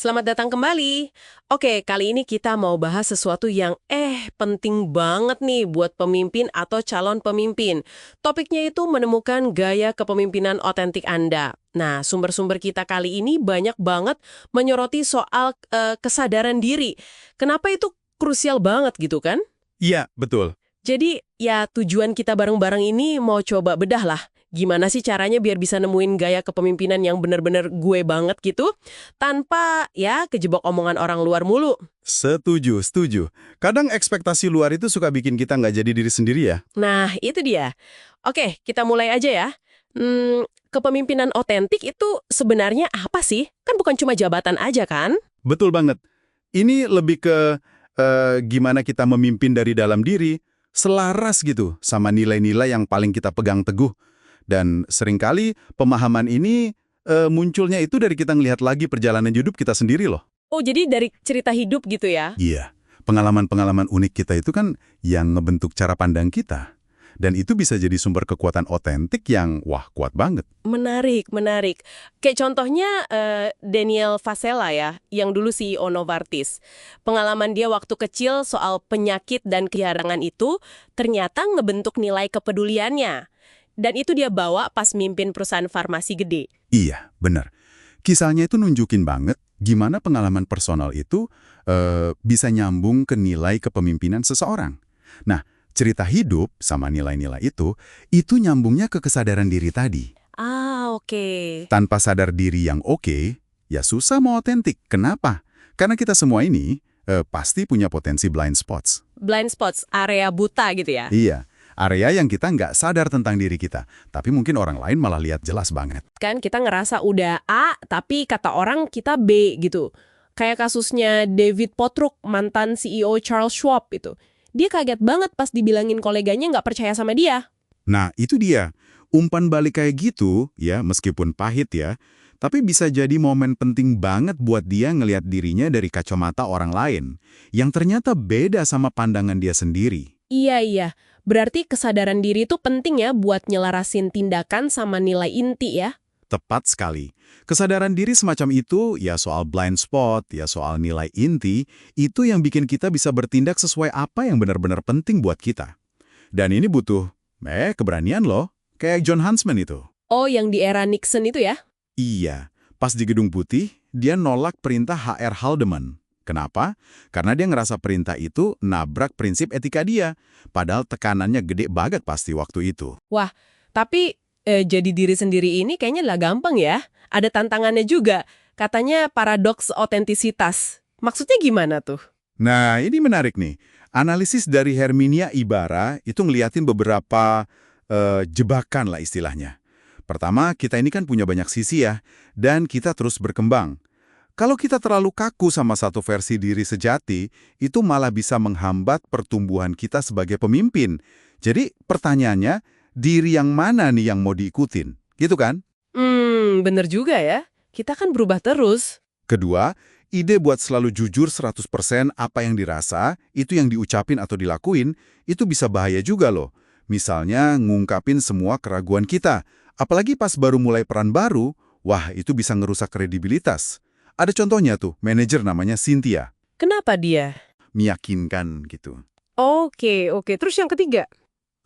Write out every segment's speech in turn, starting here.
Selamat datang kembali. Oke, kali ini kita mau bahas sesuatu yang penting banget nih buat pemimpin atau calon pemimpin. Topiknya itu menemukan gaya kepemimpinan otentik Anda. Nah, sumber-sumber kita kali ini banyak banget menyoroti soal kesadaran diri. Kenapa itu krusial banget gitu kan? Iya, betul. Jadi, ya tujuan kita bareng-bareng ini mau coba bedah lah. Gimana sih caranya biar bisa nemuin gaya kepemimpinan yang bener-bener gue banget gitu, tanpa ya kejebak omongan orang luar mulu. Setuju, setuju. Kadang ekspektasi luar itu suka bikin kita nggak jadi diri sendiri ya. Nah, itu dia. Oke, kita mulai aja ya. Kepemimpinan otentik itu sebenarnya apa sih? Kan bukan cuma jabatan aja kan? Betul banget. Ini lebih ke gimana kita memimpin dari dalam diri, selaras gitu sama nilai-nilai yang paling kita pegang teguh. Dan seringkali pemahaman ini munculnya itu dari kita ngelihat lagi perjalanan hidup kita sendiri loh. Oh, jadi dari cerita hidup gitu ya? Iya, pengalaman-pengalaman unik kita itu kan yang ngebentuk cara pandang kita. Dan itu bisa jadi sumber kekuatan otentik yang, wah, kuat banget. Menarik, menarik. Kayak contohnya Daniel Vasella ya, yang dulu CEO Novartis. Pengalaman dia waktu kecil soal penyakit dan kehilangan itu ternyata ngebentuk nilai kepeduliannya. Dan itu dia bawa pas mimpin perusahaan farmasi gede. Iya, benar. Kisahnya itu nunjukin banget gimana pengalaman personal itu bisa nyambung ke nilai kepemimpinan seseorang. Nah, cerita hidup sama nilai-nilai itu nyambungnya ke kesadaran diri tadi. Ah, oke. Tanpa sadar diri yang oke, ya susah mau otentik. Kenapa? Karena kita semua ini pasti punya potensi blind spots. Blind spots, area buta gitu ya? Iya, area yang kita nggak sadar tentang diri kita. Tapi mungkin orang lain malah lihat jelas banget. Kan kita ngerasa udah A, tapi kata orang kita B gitu. Kayak kasusnya David Pottruck, mantan CEO Charles Schwab itu. Dia kaget banget pas dibilangin koleganya nggak percaya sama dia. Nah, itu dia. Umpan balik kayak gitu, ya meskipun pahit ya, tapi bisa jadi momen penting banget buat dia ngelihat dirinya dari kacamata orang lain, yang ternyata beda sama pandangan dia sendiri. Iya. Berarti kesadaran diri itu penting ya buat nyelarasin tindakan sama nilai inti ya? Tepat sekali. Kesadaran diri semacam itu, ya soal blind spot, ya soal nilai inti, itu yang bikin kita bisa bertindak sesuai apa yang benar-benar penting buat kita. Dan ini butuh, keberanian loh, kayak John Huntsman itu. Oh, yang di era Nixon itu ya? Iya, pas di Gedung Putih, dia nolak perintah H.R. Haldeman. Kenapa? Karena dia ngerasa perintah itu nabrak prinsip etika dia, padahal tekanannya gede banget pasti waktu itu. Wah, tapi jadi diri sendiri ini kayaknya lah gampang ya. Ada tantangannya juga. Katanya paradoks otentisitas. Maksudnya gimana tuh? Nah, ini menarik nih. Analisis dari Herminia Ibarra itu ngeliatin beberapa jebakan lah istilahnya. Pertama, kita ini kan punya banyak sisi ya, dan kita terus berkembang. Kalau kita terlalu kaku sama satu versi diri sejati, itu malah bisa menghambat pertumbuhan kita sebagai pemimpin. Jadi pertanyaannya, diri yang mana nih yang mau diikutin? Gitu kan? Bener juga ya. Kita kan berubah terus. Kedua, ide buat selalu jujur 100% apa yang dirasa, itu yang diucapin atau dilakuin, itu bisa bahaya juga loh. Misalnya ngungkapin semua keraguan kita. Apalagi pas baru mulai peran baru, wah itu bisa ngerusak kredibilitas. Ada contohnya tuh, manajer namanya Cynthia. Kenapa dia? Meyakinkan gitu. Oke. Terus yang ketiga?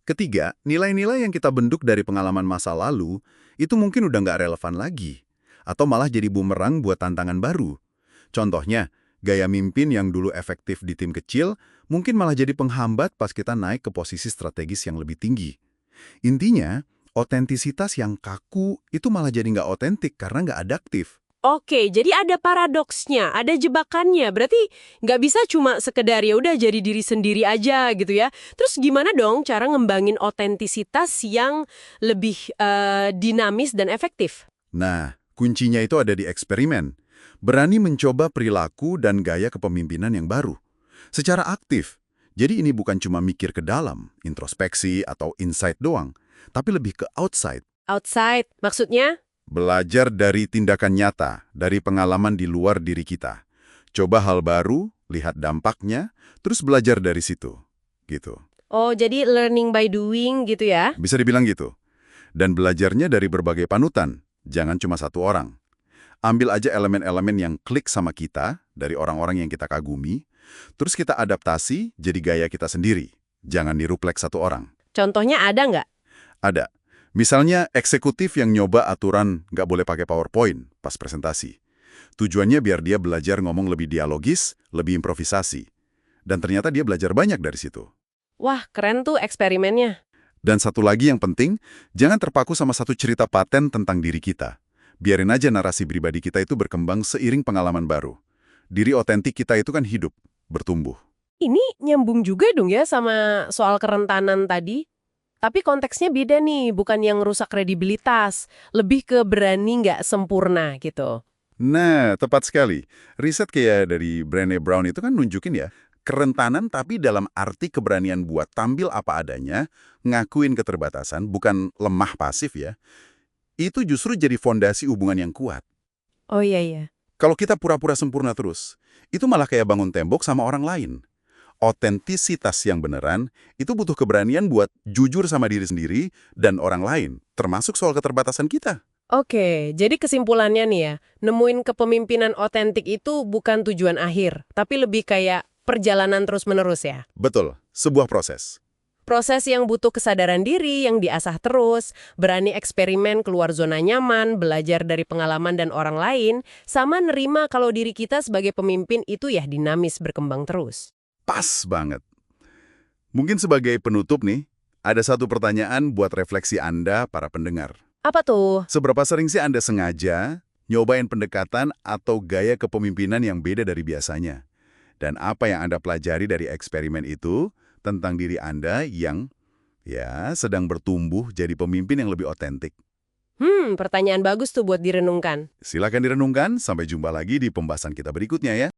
Ketiga, nilai-nilai yang kita bentuk dari pengalaman masa lalu, itu mungkin udah nggak relevan lagi. Atau malah jadi bumerang buat tantangan baru. Contohnya, gaya mimpin yang dulu efektif di tim kecil, mungkin malah jadi penghambat pas kita naik ke posisi strategis yang lebih tinggi. Intinya, otentisitas yang kaku itu malah jadi nggak otentik karena nggak adaptif. Oke, jadi ada paradoksnya, ada jebakannya. Berarti nggak bisa cuma sekedar ya udah jadi diri sendiri aja gitu ya. Terus gimana dong cara ngembangin otentisitas yang lebih dinamis dan efektif? Nah, kuncinya itu ada di eksperimen. Berani mencoba perilaku dan gaya kepemimpinan yang baru. Secara aktif. Jadi ini bukan cuma mikir ke dalam, introspeksi atau insight doang, tapi lebih ke outside. Outside, maksudnya? Belajar dari tindakan nyata, dari pengalaman di luar diri kita. Coba hal baru, lihat dampaknya, terus belajar dari situ. Gitu. Oh, jadi learning by doing gitu ya? Bisa dibilang gitu. Dan belajarnya dari berbagai panutan, jangan cuma satu orang. Ambil aja elemen-elemen yang klik sama kita, dari orang-orang yang kita kagumi, terus kita adaptasi jadi gaya kita sendiri. Jangan niruplek satu orang. Contohnya ada nggak? Ada. Misalnya eksekutif yang nyoba aturan nggak boleh pakai PowerPoint pas presentasi. Tujuannya biar dia belajar ngomong lebih dialogis, lebih improvisasi. Dan ternyata dia belajar banyak dari situ. Wah, keren tuh eksperimennya. Dan satu lagi yang penting, jangan terpaku sama satu cerita paten tentang diri kita. Biarin aja narasi pribadi kita itu berkembang seiring pengalaman baru. Diri otentik kita itu kan hidup, bertumbuh. Ini nyambung juga dong ya sama soal kerentanan tadi. Tapi konteksnya beda nih, bukan yang rusak kredibilitas. Lebih ke berani nggak sempurna gitu. Nah, tepat sekali. Riset kayak dari Brené Brown itu kan nunjukin ya, kerentanan tapi dalam arti keberanian buat tampil apa adanya, ngakuin keterbatasan, bukan lemah pasif ya. Itu justru jadi fondasi hubungan yang kuat. Oh iya. Kalau kita pura-pura sempurna terus, itu malah kayak bangun tembok sama orang lain. Otentisitas yang beneran, itu butuh keberanian buat jujur sama diri sendiri dan orang lain, termasuk soal keterbatasan kita. Oke, jadi kesimpulannya nih ya, nemuin kepemimpinan otentik itu bukan tujuan akhir, tapi lebih kayak perjalanan terus-menerus ya. Betul, sebuah proses. Proses yang butuh kesadaran diri, yang diasah terus, berani eksperimen keluar zona nyaman, belajar dari pengalaman dan orang lain, sama nerima kalau diri kita sebagai pemimpin itu ya dinamis berkembang terus. Pas banget. Mungkin sebagai penutup nih, ada satu pertanyaan buat refleksi Anda, para pendengar. Apa tuh? Seberapa sering sih Anda sengaja nyobain pendekatan atau gaya kepemimpinan yang beda dari biasanya? Dan apa yang Anda pelajari dari eksperimen itu tentang diri Anda yang sedang bertumbuh jadi pemimpin yang lebih otentik? Pertanyaan bagus tuh buat direnungkan. Silakan direnungkan, sampai jumpa lagi di pembahasan kita berikutnya ya.